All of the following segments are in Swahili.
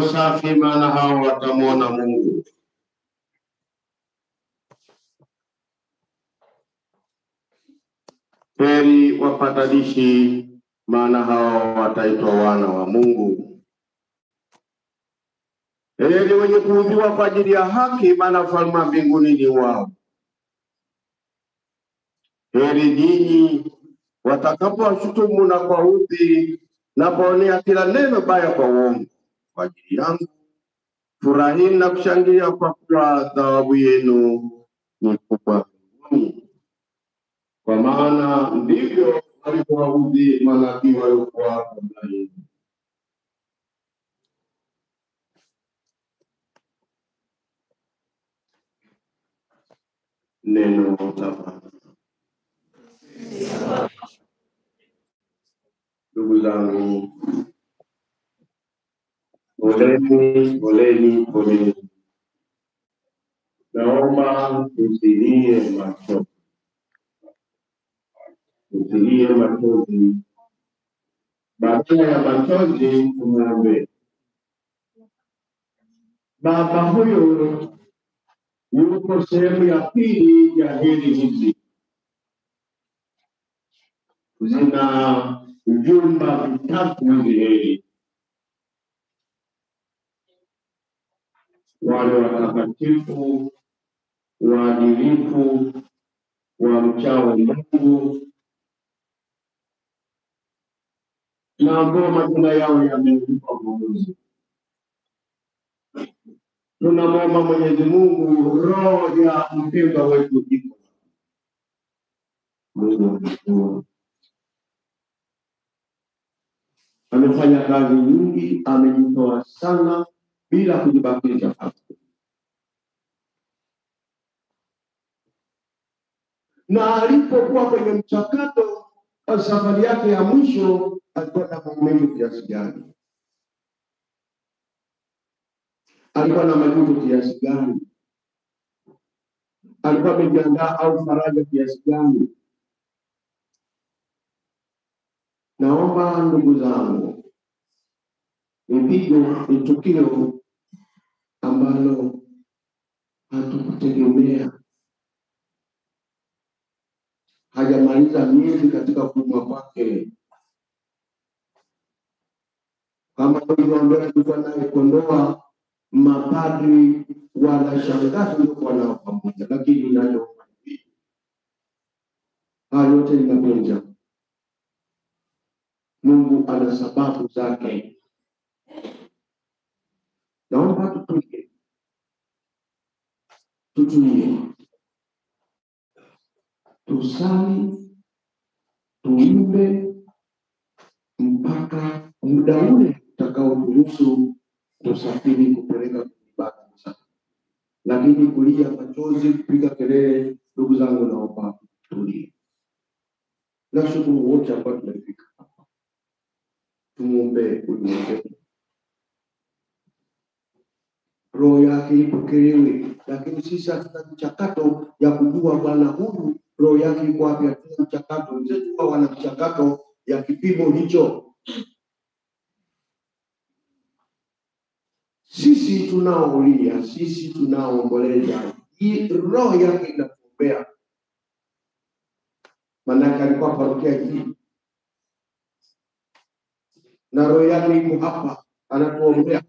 safi, maana hao watamwona Mungu. Heri wapatanishi, maana hao wataitwa wana wa Mungu. Heri wenye kuudhiwa kwa ajili ya haki, maana ufalme wa mbinguni ni wao. Heri nyinyi watakapowashutumu na kuwaudhi na kuonea kila neno baya kwa uongo kwa ajili yangu. Furahini na kushangilia, kwa kuwa thawabu yenu ni kubwa mbinguni, kwa maana ndivyo walivyowaudhi manabii waliokuwa kabla yenu. Neno la Bwana. Ndugu zangu, poleni. Naomba tusilie machozi. Badala ya machozi tumuombe. Baba huyo yuko sehemu ya pili ya heri hizi. Zina ujumba vitatu hizi heri. Wale watakatifu, waadilifu, wamchao Mungu, na ambao majina yao yameandikwa mbinguni. Tunamwomba Mwenyezi Mungu roho ya mpendwa wetu iko. Mungu amefanya kazi nyingi, amejitoa sana bila kujibakiza hapo. Na alipokuwa kwenye mchakato wa safari yake ya mwisho, alikuwa na maumivu kiasi gani? Alikuwa na majuto kiasi gani? Alikuwa amejiandaa au faraja kiasi gani? Naomba ndugu zangu, ni tukio ambalo hatukutegemea. Hajamaliza miezi katika kuumwa kwake. Kama tulivyoambiwa, tulikuwa naye Kondoa, mapadri wanashangaa tulikuwa nao pamoja, lakini nayo hayo yote ni mapenzi. Mungu ana sababu zake. Naomba tutulie, tusali, tuimbe mpaka muda ule utakaoruhusu tusafiri kupeleka ibada. Lakini kulia machozi, kupiga kelele, ndugu zangu, naomba tulie. Nashukuru wote ambao tumefika hapa. Tumuombe huyu roho yake ipokelewe, lakini sisi hatuna mchakato ya kujua Bwana huyu roho yake iko wapi. Hatuna mchakato. Wenzetu wana mchakato ya kipimo hicho. Sisi tunaolia, sisi tunaoomboleza, hii roho yake inatuombea. Maana alikuwa parokia hii na roho yake iko hapa, anatuombea.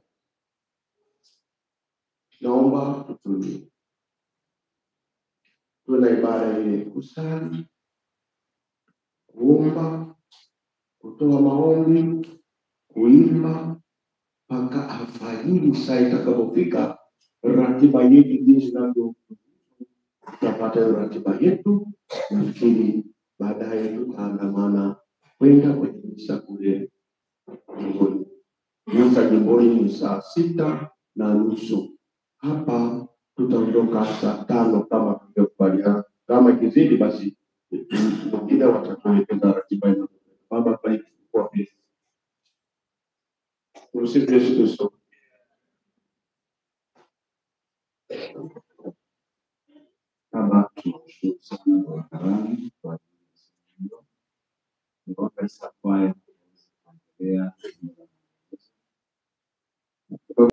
Naomba tutulie. Tuna ibada ile kusali, kuomba, kutoa maombi, kuimba mpaka alfajiri. Saa itakapofika ratiba yetu jinsi navyo tutapata ratiba yetu, nafikiri baadaye tutaandamana kwenda kwenye misa kule jimboni. Misa jimboni ni saa 6:30. Hapa tutaondoka saa 5 kama tulivyokubaliana. Kama ikizidi basi wengine watatuelekeza ratiba hiyo. Baba bariki kwa pesa. Usiku Yesu Kristo. Baba tunashukuru sana kwa karama kwa hiyo. Ni kwa pesa kwa kuendelea